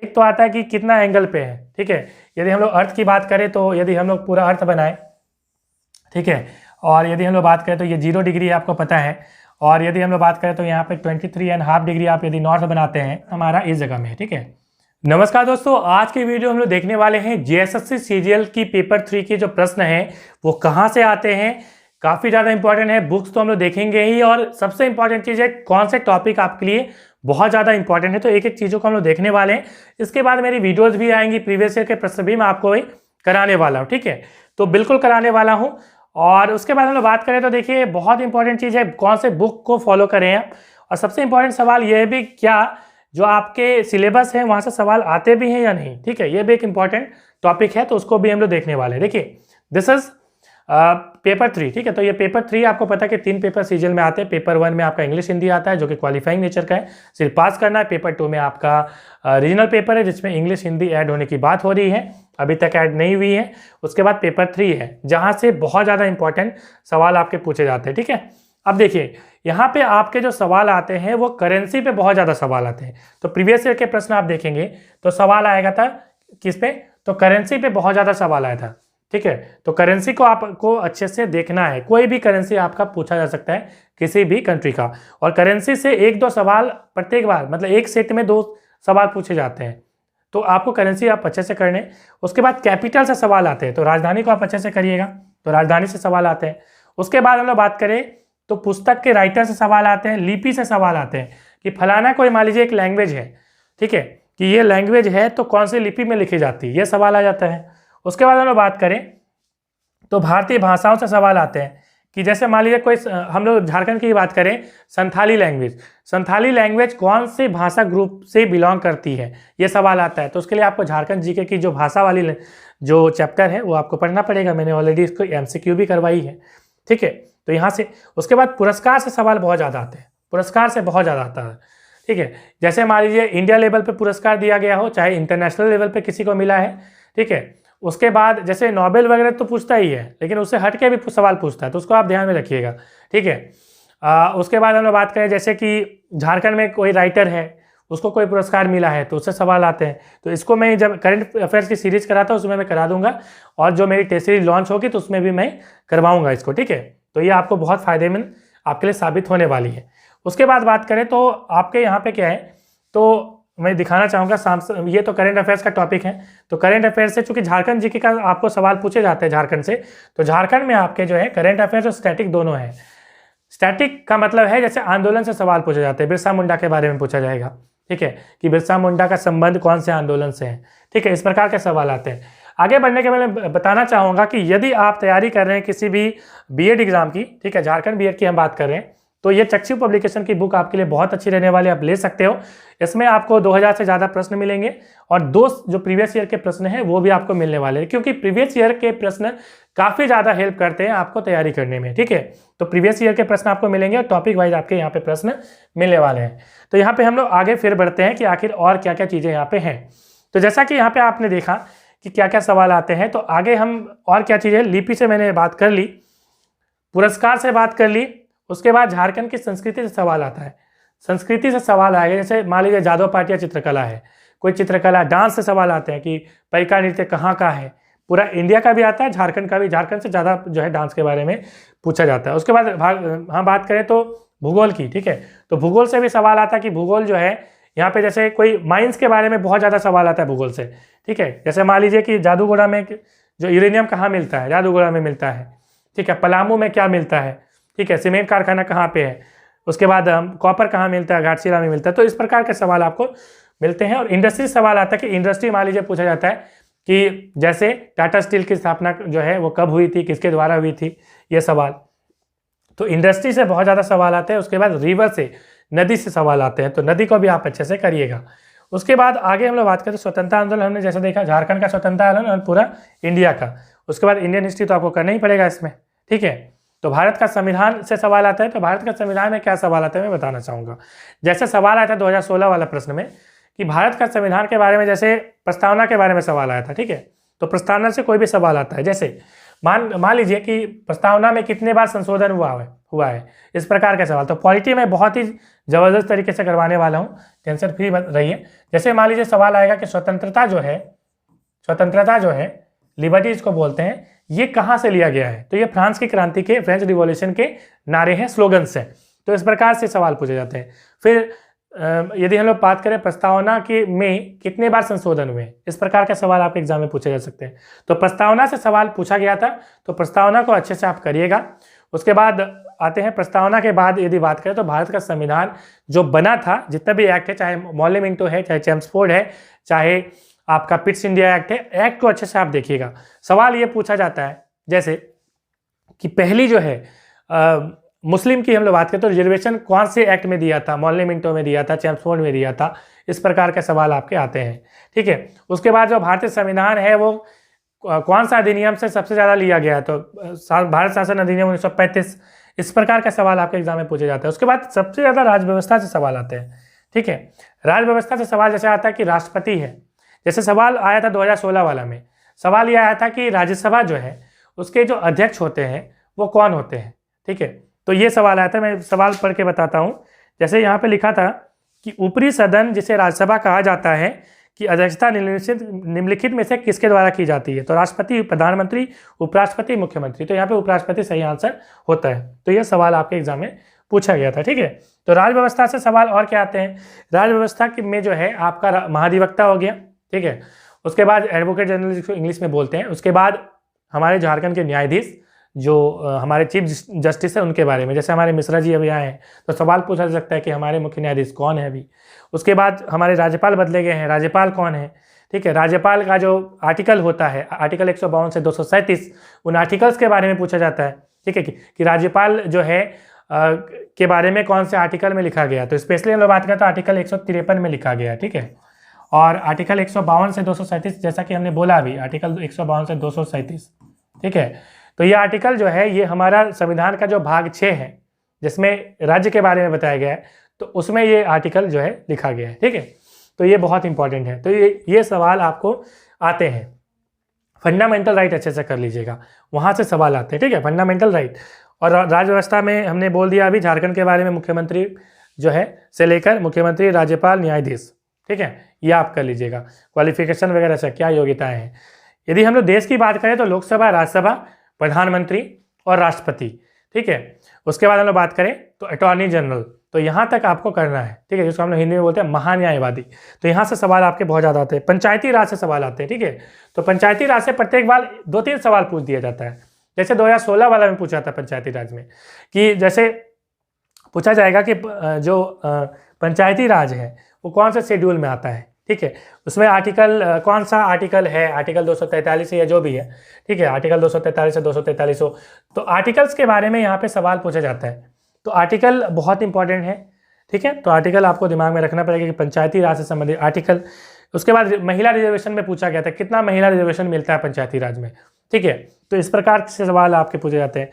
एक तो आता है कि कितना एंगल पे है, ठीक है। यदि हम लोग अर्थ की बात करें तो यदि हम लोग पूरा अर्थ बनाए, ठीक है, और यदि हम लोग बात करें तो ये 0 डिग्री आपको पता है, और यदि हम लोग बात करें तो यहाँ पे 23.5 डिग्री आप यदि नॉर्थ बनाते हैं हमारा इस जगह में, ठीक है। नमस्कार दोस्तों, आज की वीडियो हम लोग देखने वाले हैं जेएसएससी सीजीएल की पेपर 3 के जो प्रश्न हैं वो कहाँ से आते हैं। काफ़ी ज़्यादा इंपॉर्टेंट है, बुक्स तो हम लोग देखेंगे ही, और सबसे इंपॉर्टेंट चीज़ है कौन से टॉपिक आपके लिए बहुत ज़्यादा इंपॉर्टेंट है, तो एक एक चीज़ों को हम लोग देखने वाले हैं। इसके बाद मेरी वीडियोज़ भी आएंगी, प्रीवियस ईयर के प्रश्न भी मैं आपको कराने वाला हूँ, ठीक है, तो बिल्कुल कराने वाला हूँ। और उसके बाद हम लोग बात करें तो देखिए बहुत इंपॉर्टेंट चीज़ है कौन से बुक को फॉलो करें आप, और सबसे इंपॉर्टेंट सवाल यह भी क्या जो आपके सिलेबस है वहाँ से सवाल आते भी हैं या नहीं, ठीक है, ये भी एक इंपॉर्टेंट टॉपिक है, तो उसको भी हम लोग देखने वाले हैं। देखिए दिस इज पेपर 3, ठीक है, तो ये पेपर 3 आपको पता है कि 3 पेपर सीजीएल में आते हैं। पेपर 1 में आपका इंग्लिश हिंदी आता है जो कि क्वालिफाइंग नेचर का है, सिर्फ पास करना है। पेपर 2 में आपका रीजनल पेपर है जिसमें इंग्लिश हिंदी ऐड होने की बात हो रही है, अभी तक ऐड नहीं हुई है। उसके बाद पेपर 3 है जहाँ से बहुत ज़्यादा इंपॉर्टेंट सवाल आपके पूछे जाते हैं, ठीक है। अब देखिए यहाँ पे आपके जो सवाल आते हैं वो करेंसी पे बहुत ज़्यादा सवाल आते हैं। तो प्रीवियस ईयर के प्रश्न आप देखेंगे तो सवाल आएगा था किस पे, तो करेंसी पे बहुत ज़्यादा सवाल आया था, ठीक है। तो करेंसी को आपको अच्छे से देखना है, कोई भी करेंसी आपका पूछा जा सकता है किसी भी कंट्री का, और करेंसी से 1-2 सवाल प्रत्येक बार, मतलब एक सेट में 2 सवाल पूछे जाते हैं, तो आपको करेंसी आप अच्छे से करने। उसके बाद कैपिटल से सवाल आते हैं, तो राजधानी को आप अच्छे से करिएगा, तो राजधानी से सवाल आते हैं। उसके बाद हम लोग बात करें तो पुस्तक के राइटर से सवाल आते हैं, लिपि से सवाल आते हैं कि फलाना कोई मान लीजिए एक लैंग्वेज है, ठीक है, कि ये लैंग्वेज है तो कौन सी लिपि में लिखी जाती है, ये सवाल आ जाता है। उसके बाद हम लोग बात करें तो भारतीय भाषाओं से सवाल आते हैं कि जैसे मान लीजिए कोई, हम लोग झारखंड की बात करें, संथाली लैंग्वेज कौन से भाषा ग्रुप से बिलोंग करती है, ये सवाल आता है। तो उसके लिए आपको झारखंड जीके की जो भाषा वाली जो चैप्टर है वो आपको पढ़ना पड़ेगा, मैंने ऑलरेडी इसको एमसीक्यू भी करवाई है, ठीक है। तो यहाँ से उसके बाद पुरस्कार से सवाल बहुत ज़्यादा आते हैं, पुरस्कार से बहुत ज़्यादा आता है, ठीक है। जैसे मान लीजिए इंडिया लेवल पे पुरस्कार दिया गया हो, चाहे इंटरनेशनल लेवल पे किसी को मिला है, ठीक है। उसके बाद जैसे नोबेल वगैरह तो पूछता ही है, लेकिन उससे हट के भी सवाल पूछता है, तो उसको आप ध्यान में रखिएगा, ठीक है। उसके बाद हम लोग बात करें जैसे कि झारखंड में कोई राइटर है, उसको कोई पुरस्कार मिला है तो उससे सवाल आते हैं। तो इसको मैं जब करंट अफेयर्स की सीरीज कराता हूँ उसमें मैं करा दूंगा, और जो मेरी टेस्ट सीरीज लॉन्च होगी तो उसमें भी मैं करवाऊंगा इसको, ठीक है। तो ये आपको बहुत फायदेमंद आपके लिए साबित होने वाली है। उसके बाद बात करें तो आपके यहाँ पे क्या है, तो मैं दिखाना चाहूँगा, ये तो करंट अफेयर्स का टॉपिक है। तो करंट अफेयर्स से चूंकि झारखंड जीके का आपको सवाल पूछे जाते हैं झारखंड से, तो झारखंड में आपके जो है करंट अफेयर्स और स्टैटिक दोनों है। स्टैटिक का मतलब है जैसे आंदोलन से सवाल पूछे जाते हैं, बिरसा मुंडा के बारे में पूछा जाएगा, ठीक है, कि बिरसा मुंडा का संबंध कौन से आंदोलन से है, ठीक है, इस प्रकार के सवाल आते हैं। आगे बढ़ने के पहले बताना चाहूँगा कि यदि आप तैयारी कर रहे हैं किसी भी बीएड एग्जाम की, ठीक है, झारखंड बीएड की हम बात कर रहे हैं, तो ये चक्षु पब्लिकेशन की बुक आपके लिए बहुत अच्छी रहने वाली, आप ले सकते हो। इसमें आपको 2000 से ज़्यादा प्रश्न मिलेंगे, और 2 जो प्रीवियस ईयर के प्रश्न हैं वो भी आपको मिलने वाले हैं, क्योंकि प्रीवियस ईयर के प्रश्न काफ़ी ज़्यादा हेल्प करते हैं आपको तैयारी करने में, ठीक है। तो प्रीवियस ईयर के प्रश्न आपको मिलेंगे और टॉपिक वाइज आपके यहाँ पे प्रश्न मिलने वाले हैं। तो यहाँ पे हम लोग आगे फिर बढ़ते हैं कि आखिर और क्या क्या चीज़ें यहाँ पे हैं। तो जैसा कि यहाँ पे आपने देखा कि क्या क्या सवाल आते हैं, तो आगे हम और क्या चीज़ें, लिपि से मैंने बात कर ली, पुरस्कार से बात कर ली। उसके बाद झारखंड की संस्कृति से सवाल आता है, संस्कृति से सवाल आएगा, जैसे मान लीजिए जादव पाटिया चित्रकला है, कोई चित्रकला, डांस से सवाल आते हैं कि पैका नृत्य कहाँ का है, पूरा इंडिया का भी आता है, झारखंड का भी, झारखंड से ज़्यादा जो है डांस के बारे में पूछा जाता है। उसके बाद हम बात करें तो भूगोल की, ठीक है, तो भूगोल से भी सवाल आता है कि भूगोल जो है यहाँ पे जैसे कोई माइंस के बारे में बहुत ज़्यादा सवाल आता है भूगोल से, ठीक है। जैसे मान लीजिए कि जादूगोड़ा में जो यूरेनियम कहाँ मिलता है, जादूगोड़ा में मिलता है, ठीक है, पलामू में क्या मिलता है, ठीक है, सीमेंट कारखाना कहाँ पे है, उसके बाद कॉपर कहाँ मिलता है, घाटशिला में मिलता है। तो इस प्रकार के सवाल आपको मिलते हैं। और इंडस्ट्री से सवाल आता है कि इंडस्ट्री मान लीजिए पूछा जाता है कि जैसे टाटा स्टील की स्थापना जो है वो कब हुई थी, किसके द्वारा हुई थी, ये सवाल। तो इंडस्ट्री से बहुत ज़्यादा सवाल आते हैं। उसके बाद रिवर से, नदी से सवाल आते हैं, तो नदी को भी आप अच्छे से करिएगा। उसके बाद आगे हम लोग बात करें तो स्वतंत्रता आंदोलन, हमने जैसे देखा झारखंड का स्वतंत्रता आंदोलन और पूरा इंडिया का। उसके बाद इंडियन हिस्ट्री तो आपको करना ही पड़ेगा इसमें, ठीक है। तो भारत का संविधान से सवाल आता है, तो भारत का संविधान में क्या सवाल आता है मैं बताना चाहूँगा। जैसे सवाल आया था 2016 वाला प्रश्न में कि भारत का संविधान के बारे में, जैसे प्रस्तावना के बारे में सवाल आया था, ठीक है। तो प्रस्तावना से कोई भी सवाल आता है, जैसे मान लीजिए कि प्रस्तावना में कितने बार संशोधन हुआ है, इस प्रकार का सवाल। तो पॉलिटी में बहुत ही ज़बरदस्त तरीके से करवाने वाला हूँ, टेंशन फ्री रहिए। जैसे मान लीजिए सवाल आएगा कि स्वतंत्रता जो है लिबर्टी इसको बोलते हैं, ये कहाँ से लिया गया है? तो ये फ्रांस की क्रांति के, फ्रेंच रिवॉल्यूशन के नारे हैं, स्लोगन्स हैं। तो इस प्रकार से सवाल पूछे जाते हैं। फिर यदि हम लोग बात करें प्रस्तावना के में कितने बार संशोधन हुए, इस प्रकार का सवाल आपके एग्जाम में पूछे जा सकते हैं। तो प्रस्तावना से सवाल पूछा गया था, तो प्रस्तावना को अच्छे से आप करिएगा। उसके बाद आते हैं प्रस्तावना के बाद यदि बात करें तो भारत का संविधान जो बना था, जितना भी एक्ट है, चाहे मॉर्ले मिंटो है, चाहे चेम्सफोर्ड है, चाहे आपका पिट्स इंडिया एक्ट है, एक्ट को अच्छे से आप देखिएगा। सवाल ये पूछा जाता है जैसे कि पहली जो है मुस्लिम की हम लोग बात करें तो रिजर्वेशन कौन से एक्ट में दिया था? मॉर्ले मिंटो में दिया था, चेम्सफोर्ड में दिया था। इस प्रकार के सवाल आपके आते हैं, ठीक है। उसके बाद जो भारतीय संविधान है वो कौन सा अधिनियम से सबसे ज़्यादा लिया गया? तो भारत शासन अधिनियम 1935। इस प्रकार का सवाल आपके एग्जाम में पूछे जाते हैं। उसके बाद सबसे ज़्यादा राजव्यवस्था से सवाल आते हैं, ठीक है। राजव्यवस्था से सवाल जैसे आता है कि राष्ट्रपति है, जैसे सवाल आया था 2016 वाला में, सवाल यह आया था कि राज्यसभा जो है उसके जो अध्यक्ष होते हैं वो कौन होते हैं, ठीक है। तो ये सवाल आया था, मैं सवाल पढ़ के बताता हूँ। जैसे यहाँ पे लिखा था कि ऊपरी सदन जिसे राज्यसभा कहा जाता है कि अध्यक्षता निम्नलिखित में से किसके द्वारा की जाती है? तो राष्ट्रपति, प्रधानमंत्री, उपराष्ट्रपति, मुख्यमंत्री। तो यहाँ पे उपराष्ट्रपति सही आंसर होता है। तो ये सवाल आपके एग्जाम में पूछा गया था, ठीक है। तो राजव्यवस्था से सवाल और क्या आते हैं? राजव्यवस्था में जो है आपका महाधिवक्ता हो गया, ठीक है। उसके बाद एडवोकेट जनरल जिसको इंग्लिश में बोलते हैं। उसके बाद हमारे झारखंड के न्यायाधीश जो हमारे चीफ जस्टिस है उनके बारे में, जैसे हमारे मिश्रा जी अभी आए हैं तो सवाल पूछा जा सकता है कि हमारे मुख्य न्यायाधीश कौन है अभी। उसके बाद हमारे राज्यपाल बदले गए हैं, राज्यपाल कौन है, ठीक है। राज्यपाल का जो आर्टिकल होता है, आर्टिकल 152 से 237, उन आर्टिकल्स के बारे में पूछा जाता है, ठीक है, कि राज्यपाल जो है के बारे में कौन से आर्टिकल में लिखा गया। तो स्पेशली हम लोग बात करें तो आर्टिकल 153 में लिखा गया है, ठीक है। और आर्टिकल 152 से 237, जैसा कि हमने बोला अभी, आर्टिकल 152 से 237, ठीक है। तो ये आर्टिकल जो है ये हमारा संविधान का जो भाग 6 है जिसमें राज्य के बारे में बताया गया है, तो उसमें ये आर्टिकल जो है लिखा गया है, ठीक है। तो ये बहुत इंपॉर्टेंट है। तो ये सवाल आपको आते हैं। फंडामेंटल राइट अच्छे से कर लीजिएगा, वहाँ से सवाल आते हैं, ठीक है। फंडामेंटल राइट और राज्यव्यवस्था में हमने बोल दिया अभी झारखंड के बारे में, मुख्यमंत्री जो है से लेकर मुख्यमंत्री, राज्यपाल, न्यायाधीश, ठीक है, ये आप कर लीजिएगा। क्वालिफिकेशन वगैरह से क्या योग्यताएं हैं। यदि हम लोग देश की बात करें तो लोकसभा, राज्यसभा, प्रधानमंत्री और राष्ट्रपति, ठीक है। उसके बाद हम लोग बात करें तो अटॉर्नी जनरल, तो यहाँ तक आपको करना है, ठीक है, जिसको हम लोग हिंदी में बोलते हैं महान्यायवादी। तो यहाँ से सवाल आपके बहुत ज़्यादा आते हैं। पंचायती राज से सवाल आते हैं, ठीक है। तो पंचायती राज से प्रत्येक बार 2-3 सवाल पूछ दिया जाता है। जैसे 2016 वाला में पूछा था पंचायती राज में कि जैसे पूछा जाएगा कि जो पंचायती राज है वो कौन से शेड्यूल में आता है, ठीक है। उसमें आर्टिकल कौन सा आर्टिकल है, आर्टिकल 243 या जो भी है, ठीक है, आर्टिकल 243 से 243 हो। तो आर्टिकल्स के बारे में यहाँ पे सवाल पूछा जाता है। तो आर्टिकल बहुत इंपॉर्टेंट है, ठीक है। तो आर्टिकल आपको दिमाग में रखना पड़ेगा कि पंचायती राज से संबंधित आर्टिकल। उसके बाद महिला रिजर्वेशन में पूछा गया था कितना महिला रिजर्वेशन मिलता है पंचायती राज में, ठीक है। तो इस प्रकार से सवाल आपके पूछे जाते हैं।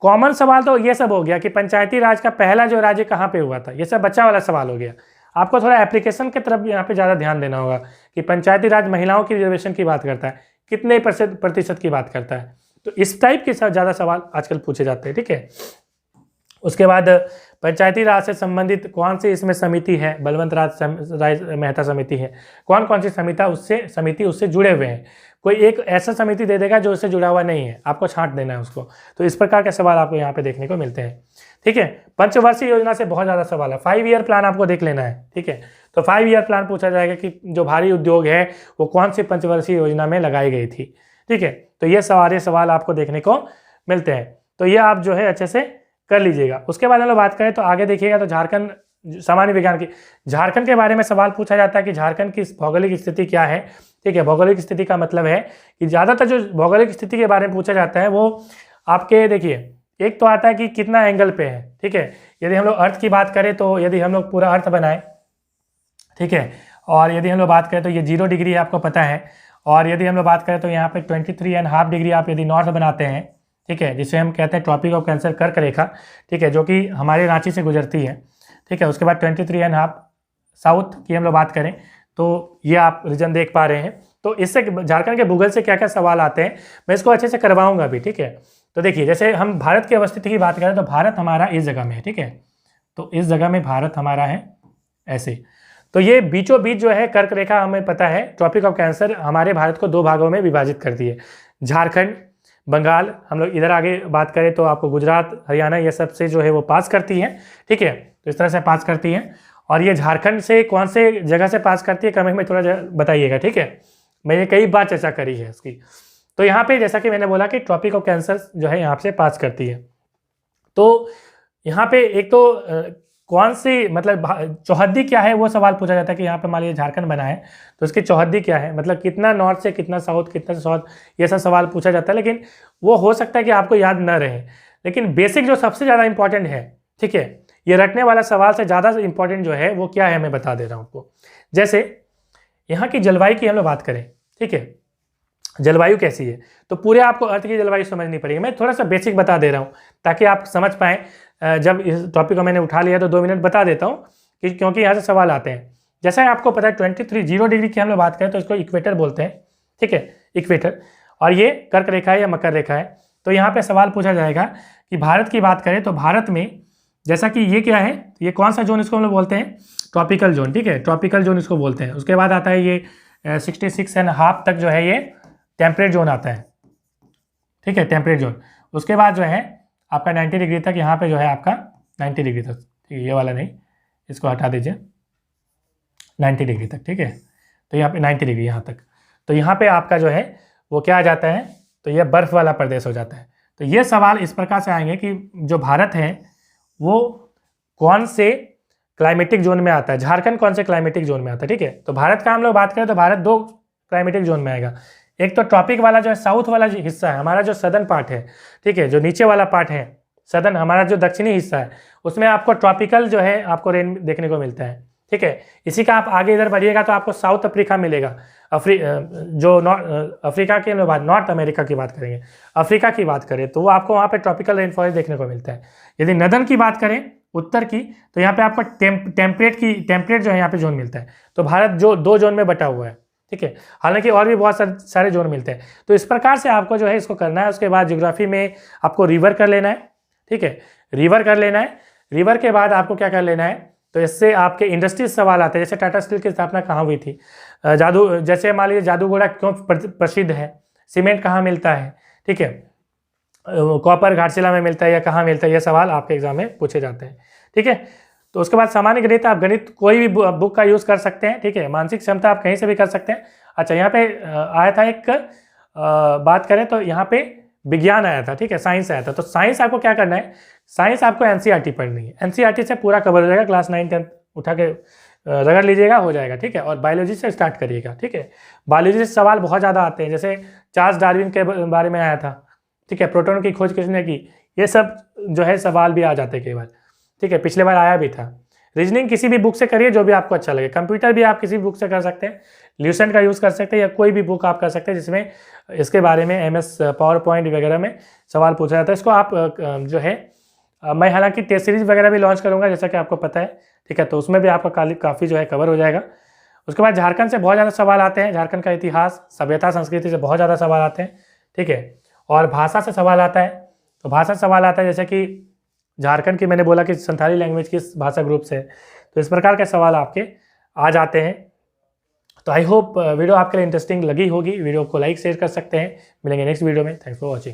कॉमन सवाल तो ये सब हो गया कि पंचायती राज का पहला जो राज्य कहाँ पे हुआ था, ये सब बच्चा वाला सवाल हो गया। आपको थोड़ा एप्लीकेशन की तरफ यहाँ पे ज़्यादा ध्यान देना होगा कि पंचायती राज महिलाओं की रिजर्वेशन की बात करता है, कितने प्रतिशत की बात करता है। तो इस टाइप के ज़्यादा सवाल आजकल पूछे जाते हैं, ठीक है। उसके बाद पंचायती राज से संबंधित कौन सी इसमें समिति है, बलवंत राज मेहता समिति है। कौन कौन सी समिति उससे जुड़े हुए हैं। कोई एक ऐसा समिति दे देगा जो उससे जुड़ा हुआ नहीं है, आपको छांट देना है उसको। तो इस प्रकार के सवाल आपको यहाँ पे देखने को मिलते हैं, ठीक है। पंचवर्षीय योजना से बहुत ज़्यादा सवाल है। 5 ईयर प्लान आपको देख लेना है, ठीक है। तो 5 ईयर प्लान पूछा जाएगा कि जो भारी उद्योग है वो कौन सी पंचवर्षीय योजना में लगाई गई थी, ठीक है। तो ये सारे सवाल आपको देखने को मिलते हैं। तो ये आप जो है अच्छे से कर लीजिएगा। उसके बाद हम लोग बात करें तो आगे देखिएगा तो झारखंड सामान्य विज्ञान की, झारखंड के बारे में सवाल पूछा जाता है कि झारखंड की भौगोलिक स्थिति क्या है, ठीक है। भौगोलिक स्थिति का मतलब है कि ज़्यादातर जो भौगोलिक स्थिति के बारे में पूछा जाता है वो आपके देखिए, एक तो आता है कि कितना एंगल पे है, ठीक है। यदि हम लोग अर्थ की बात करें तो यदि हम लोग पूरा अर्थ बनाए, ठीक है, और यदि हम लोग बात करें तो ये 0 डिग्री है, आपको पता है। और यदि हम लोग बात करें तो यहाँ पे 23.5 डिग्री आप यदि नॉर्थ बनाते हैं, ठीक है, जिसे हम कहते हैं ट्रॉपिक ऑफ कैंसर कर्क रेखा, ठीक है, जो कि हमारे रांची से गुजरती है, ठीक है। उसके बाद 23.5 साउथ की हम लोग बात करें तो ये आप रीजन देख पा रहे हैं। तो इससे झारखंड के भूगोल से क्या क्या सवाल आते हैं मैं इसको अच्छे से करवाऊंगा भी, ठीक है। तो देखिए जैसे हम भारत की अवस्थिति की बात करें तो भारत हमारा इस जगह में है, ठीक है। तो इस जगह में भारत हमारा है ऐसे। तो ये बीचों बीच जो है कर्क रेखा हमें पता है ट्रॉपिक ऑफ कैंसर हमारे भारत को 2 भागों में विभाजित करती है, झारखंड बंगाल। हम लोग इधर आगे बात करें तो आपको गुजरात हरियाणा ये सब से जो है वो पास करती है, ठीक है। तो इस तरह से पास करती है। और ये झारखंड से कौन से जगह से पास करती है कमेंट में थोड़ा बताइएगा, ठीक है। मैंने कई बार चर्चा करी है इसकी। तो यहाँ पे जैसा कि मैंने बोला कि ट्रॉपिक ऑफ कैंसर जो है यहाँ से पास करती है। तो यहाँ पे एक तो कौन सी मतलब चौहद्दी क्या है वो सवाल पूछा जाता है कि यहाँ पे मान लीजिए झारखंड बना है तो इसकी चौहद्दी क्या है, मतलब कितना नॉर्थ से कितना साउथ, कितना साउथ, ये सब सवाल पूछा जाता है। लेकिन वो हो सकता है कि आपको याद न रहे, लेकिन बेसिक जो सबसे ज़्यादा इंपॉर्टेंट है, ठीक है, ये रटने वाला सवाल से ज़्यादा इंपॉर्टेंट जो है वो क्या है मैं बता दे रहा हूँ आपको। जैसे यहाँ की जलवायु की हम लोग बात करें, ठीक है, जलवायु कैसी है, तो पूरे आपको अर्थ की जलवायु समझनी पड़ेगी। मैं थोड़ा सा बेसिक बता दे रहा हूँ ताकि आप समझ पाएँ। जब इस टॉपिक को मैंने उठा लिया तो 2 मिनट बता देता हूँ कि क्योंकि यहाँ से सवाल आते हैं। जैसा आपको पता है 0 डिग्री की हम लोग बात करें तो इसको इक्वेटर बोलते हैं, ठीक है, इक्वेटर। और ये कर्क रेखा है या मकर रेखा है। तो यहाँ पे सवाल पूछा जाएगा कि भारत की बात करें तो भारत में जैसा कि ये क्या है, ये कौन सा जोन इसको हम लोग बोलते हैं, ट्रॉपिकल जोन, ठीक है, ट्रॉपिकल जोन इसको बोलते हैं। उसके बाद आता है ये 66.5 तक जो है ये टेम्परेट जोन आता है, ठीक है, टेम्परेट जोन। उसके बाद जो है आपका 90 डिग्री तक, यहाँ पे जो है आपका 90 डिग्री तक, ठीक है, ये वाला नहीं, इसको हटा दीजिए, 90 डिग्री तक, ठीक है। तो यहाँ पे 90 डिग्री यहाँ तक, तो यहाँ पे आपका जो है वो क्या आ जाता है, तो ये बर्फ़ वाला प्रदेश हो जाता है। तो ये सवाल इस प्रकार से आएंगे कि जो भारत है वो कौन से क्लाइमेटिक जोन में आता है, झारखंड कौन से क्लाइमेटिक जोन में आता है, ठीक है। तो भारत का हम लोग बात करें तो भारत 2 क्लाइमेटिक जोन में आएगा। एक तो ट्रॉपिक वाला जो है साउथ वाला जो हिस्सा है हमारा, जो सदर्न पार्ट है, ठीक है, जो नीचे वाला पार्ट है सदर्न, हमारा जो दक्षिणी हिस्सा है उसमें आपको ट्रॉपिकल जो है आपको रेन देखने को मिलता है, ठीक है। इसी का आप आगे इधर बढ़िएगा तो आपको साउथ अफ्रीका मिलेगा, जो अफ्रीका की हम बात, नॉर्थ अमेरिका की बात करेंगे, अफ्रीका की बात करें तो वो आपको वहाँ पे ट्रॉपिकल रेन फॉरेस्ट देखने को मिलता है। यदि नदर्न की बात करें उत्तर की तो यहाँ पे आपको टेम्परेट जो है यहाँ पे जोन मिलता है। तो भारत जो 2 जोन में बटा हुआ है, ठीक है, हालांकि और भी बहुत सारे जोन मिलते हैं। तो इस प्रकार से आपको जो है इसको करना है। उसके बाद ज्योग्राफी में आपको रिवर कर लेना है, ठीक है, रिवर कर लेना है। रिवर के बाद आपको क्या कर लेना है, तो इससे आपके इंडस्ट्रीज सवाल आते हैं। जैसे टाटा स्टील की स्थापना कहाँ हुई थी, जैसे मान लीजिए जादूगोड़ा क्यों प्रसिद्ध है, सीमेंट कहाँ मिलता है, ठीक है, कॉपर घाटशिला में मिलता है या कहाँ मिलता है, ये सवाल आपके एग्जाम में पूछे जाते हैं, ठीक है। तो उसके बाद सामान्य गणित, आप गणित कोई भी बुक का यूज़ कर सकते हैं, ठीक है। मानसिक क्षमता आप कहीं से भी कर सकते हैं। अच्छा, यहाँ पे आया था एक बात करें तो यहाँ पे विज्ञान आया था, ठीक है, साइंस आया था। तो साइंस आपको क्या करना है, साइंस आपको एनसीईआरटी पढ़नी है, एनसीईआरटी से पूरा कवर हो जाएगा। क्लास 9, 10 उठा के रगड़ लीजिएगा, हो जाएगा, ठीक है। और बायोलॉजी से स्टार्ट करिएगा, ठीक है। बायोलॉजी से सवाल बहुत ज़्यादा आते हैं, जैसे चार्ल्स डार्विन के बारे में आया था, ठीक है, प्रोटॉन की खोज किसने की, ये सब जो है सवाल भी आ जाते हैं कई बार, ठीक है, पिछले बार आया भी था। रीजनिंग किसी भी बुक से करिए जो भी आपको अच्छा लगे। कंप्यूटर भी आप किसी भी बुक से कर सकते हैं, ल्यूसेंट का यूज़ कर सकते हैं या कोई भी बुक आप कर सकते हैं जिसमें इसके बारे में MS पावर पॉइंट वगैरह में सवाल पूछा जाता है। इसको आप जो है मैं हालांकि टेस्ट सीरीज वगैरह भी लॉन्च करूँगा जैसा कि आपको पता है, ठीक है, तो उसमें भी आपका काफ़ी जो है कवर हो जाएगा। उसके बाद झारखंड से बहुत ज़्यादा सवाल आते हैं, झारखंड का इतिहास, सभ्यता, संस्कृति से बहुत ज़्यादा सवाल आते हैं, ठीक है। और भाषा से सवाल आता है, तो भाषा से सवाल आता है जैसे कि झारखंड की मैंने बोला कि संथाली लैंग्वेज किस भाषा ग्रुप से, तो इस प्रकार के सवाल आपके आ जाते हैं। तो आई होप वीडियो आपके लिए इंटरेस्टिंग लगी होगी। वीडियो को लाइक शेयर कर सकते हैं। मिलेंगे नेक्स्ट वीडियो में। Thanks for watching.